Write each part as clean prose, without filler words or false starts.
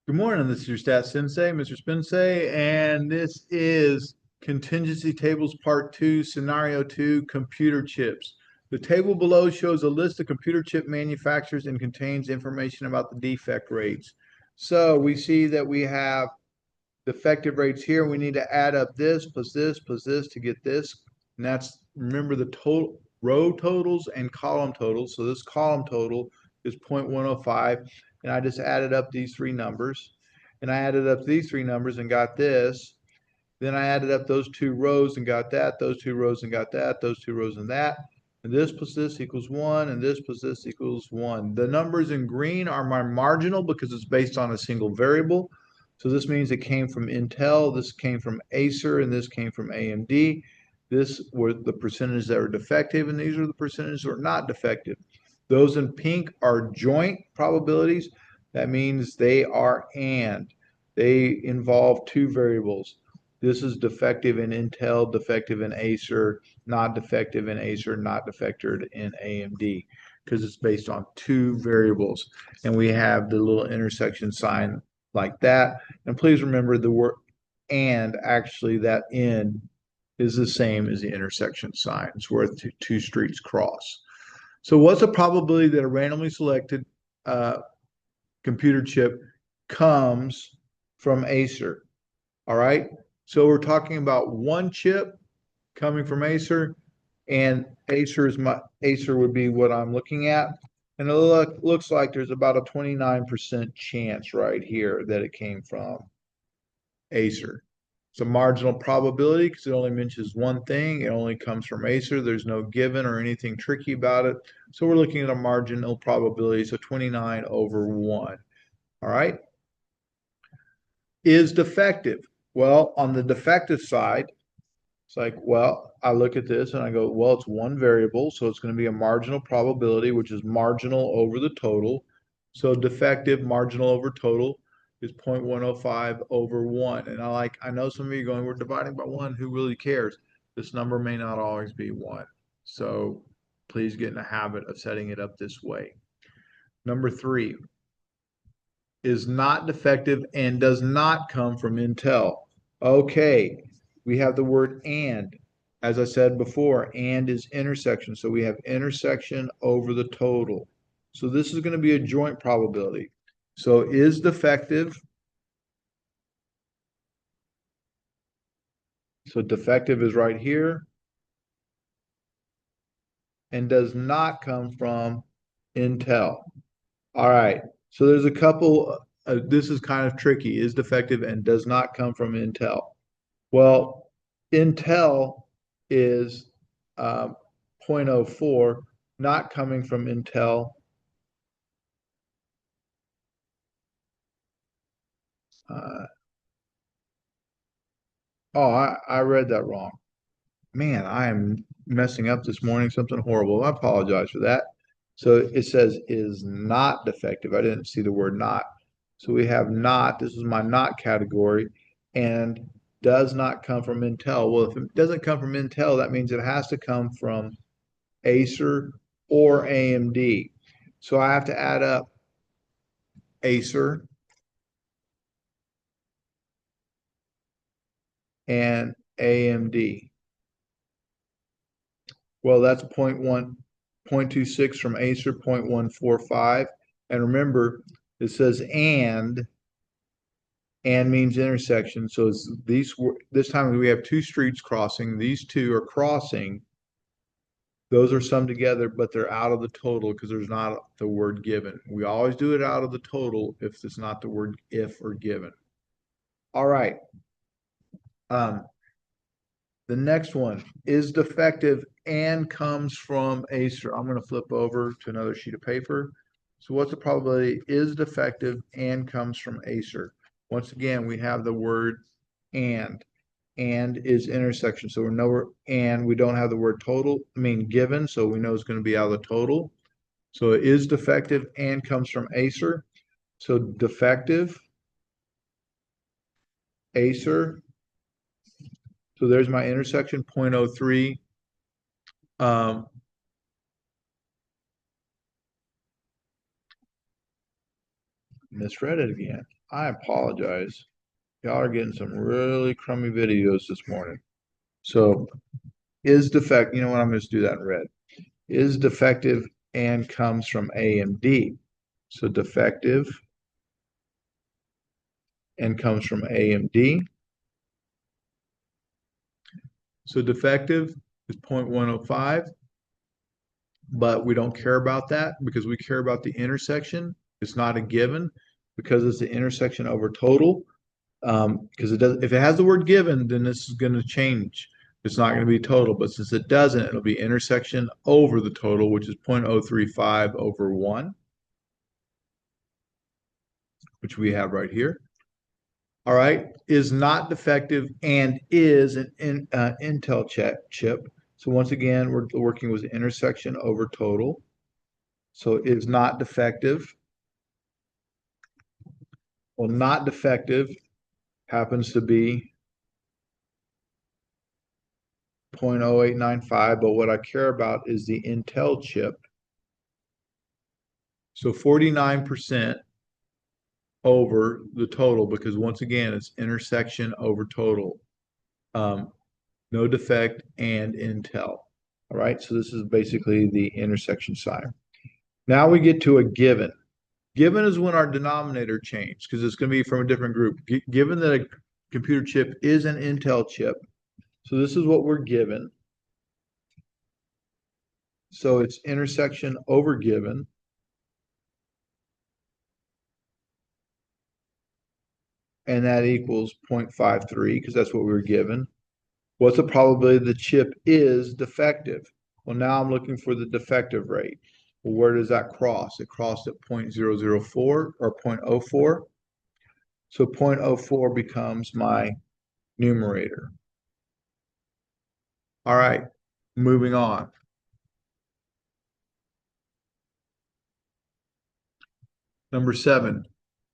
Good morning. This is your Stat Sensei, Mr. Spensei, and this is Contingency Tables Part 2, Scenario 2, Computer Chips. The table below shows a list of computer chip manufacturers and contains information about the defect rates. So we see that we have defective rates here. We need to add up this plus this plus this to get this. And that's, remember, the total row totals and column totals. So this column total is 0.105. And I just added up these three numbers. And I added up these three numbers and got this. Then I added up those two rows and got that, those two rows and got that, those two rows and that. And this plus this equals 1, and this plus this equals 1. The numbers in green are my marginal because it's based on a single variable. So this means it came from Intel, this came from Acer, and this came from AMD. This were the percentages that were defective, and these are the percentages that are not defective. Those in pink are joint probabilities. That means they are and. They involve two variables. This is defective in Intel, defective in Acer, not defective in Acer, not defective in AMD, because it's based on two variables. And we have the little intersection sign like that. And please remember the word and, actually that in is the same as the intersection sign. It's where two streets cross. So what's the probability that a randomly selected uh, computer chip comes from Acer? All right. So we're talking about one chip coming from Acer, and Acer would be what I'm looking at. And it looks like there's about a 29% chance right here that it came from Acer. It's a marginal probability because it only mentions one thing. It only comes from Acer. There's no given or anything tricky about it. So we're looking at a marginal probability. So 29 over 1. All right. Is defective. Well, on the defective side, it's like, well, I look at this and I go, well, it's one variable, so it's going to be a marginal probability, which is marginal over the total. So defective marginal over total is 0.105 over 1. And I know some of you are going, we're dividing by 1. Who really cares? This number may not always be 1. So please get in the habit of setting it up this way. Number 3 is not defective and does not come from Intel. Okay, we have the word and. As I said before, and is intersection. So we have intersection over the total. So this is going to be a joint probability. So is defective. So defective is right here and does not come from Intel. All right. So there's a couple, this is kind of tricky, is defective and does not come from Intel. Well, Intel is uh, 0.04, not coming from Intel. Uh, oh, I read that wrong. Man, I am messing up this morning, something horrible. I apologize for that. So it says is not defective. I didn't see the word not. So we have not, this is my not category, and does not come from Intel. Well, if it doesn't come from Intel, that means it has to come from Acer or AMD. So I have to add up Acer and AMD. Well, that's 0.26 from Acer, 0.145. And remember, it says and means intersection. So it's this time we have two streets crossing. These two are crossing. Those are summed together, but they're out of the total because there's not the word given. We always do it out of the total if it's not the word if or given. All right. Um, the next one is defective and comes from Acer. I'm going to flip over to another sheet of paper. So what's the probability is defective and comes from Acer? Once again, we have the word and is intersection. So we know and we don't have the word total, given, so we know it's going to be out of the total. So it is defective and comes from Acer. So defective, Acer. So there's my intersection, 0.03. misread it again. I apologize. Y'all are getting some really crummy videos this morning. So is defect, you know what, I'm going to do that in red. Is defective and comes from AMD. So defective and comes from AMD. So defective is 0.105, but we don't care about that because we care about the intersection. It's not a given because it's the intersection over total. Because it does, if it has the word given, then this is going to change. It's not going to be total, but since it doesn't, it'll be intersection over the total, which is 0.035 over 1, which we have right here. All right, is not defective and is an Intel chip. So once again, we're working with intersection over total. So is not defective. Well, not defective happens to be 0.0895, but what I care about is the Intel chip. So 49% over the total, because once again, it's intersection over total. No defect and Intel. All right, so this is basically the intersection sign. Now we get to a given. Given is when our denominator changed because it's going to be from a different group. Given that a computer chip is an Intel chip, so this is what we're given. So it's intersection over given. And that equals 0.53 because that's what we were given. What's the probability the chip is defective? Well, now I'm looking for the defective rate. Well, where does that cross? It crossed at 0.004 or 0.04. So 0.04 becomes my numerator. All right, moving on. Number 7,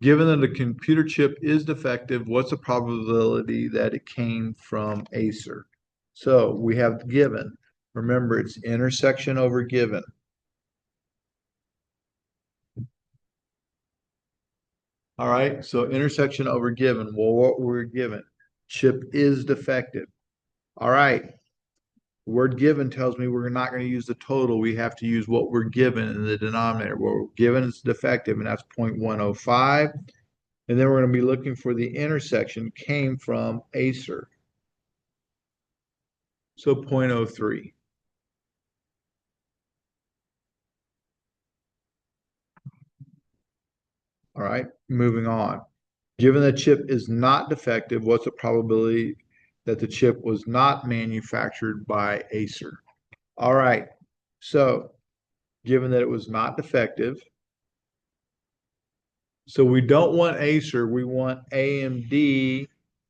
given that a computer chip is defective, what's the probability that it came from Acer? So we have given. Remember, it's intersection over given. All right, so intersection over given. Well, what we're given? Chip is defective. All right, the word given tells me we're not going to use the total. We have to use what we're given in the denominator. What we're given is defective, and that's 0.105. And then we're going to be looking for the intersection came from Acer. So 0.03. All right, moving on. Given the chip is not defective, what's the probability that the chip was not manufactured by Acer? All right, so given that it was not defective, so we don't want Acer, we want AMD,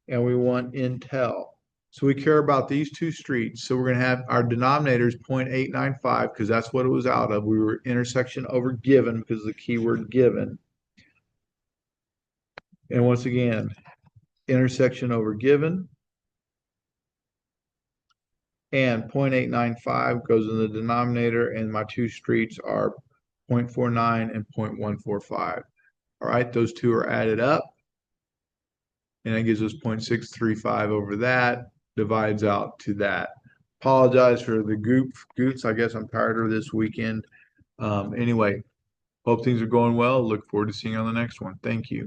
and we want Intel. So we care about these two streets. So we're going to have our denominator is 0.895 because that's what it was out of. We were intersection over given because of the keyword given. And once again, intersection over given. And 0.895 goes in the denominator, and my two streets are 0.49 and 0.145. All right, those two are added up, and that gives us 0.635 over that, divides out to that. Apologize for the goots. I guess I'm tired of this weekend. Anyway, hope things are going well. Look forward to seeing you on the next one. Thank you.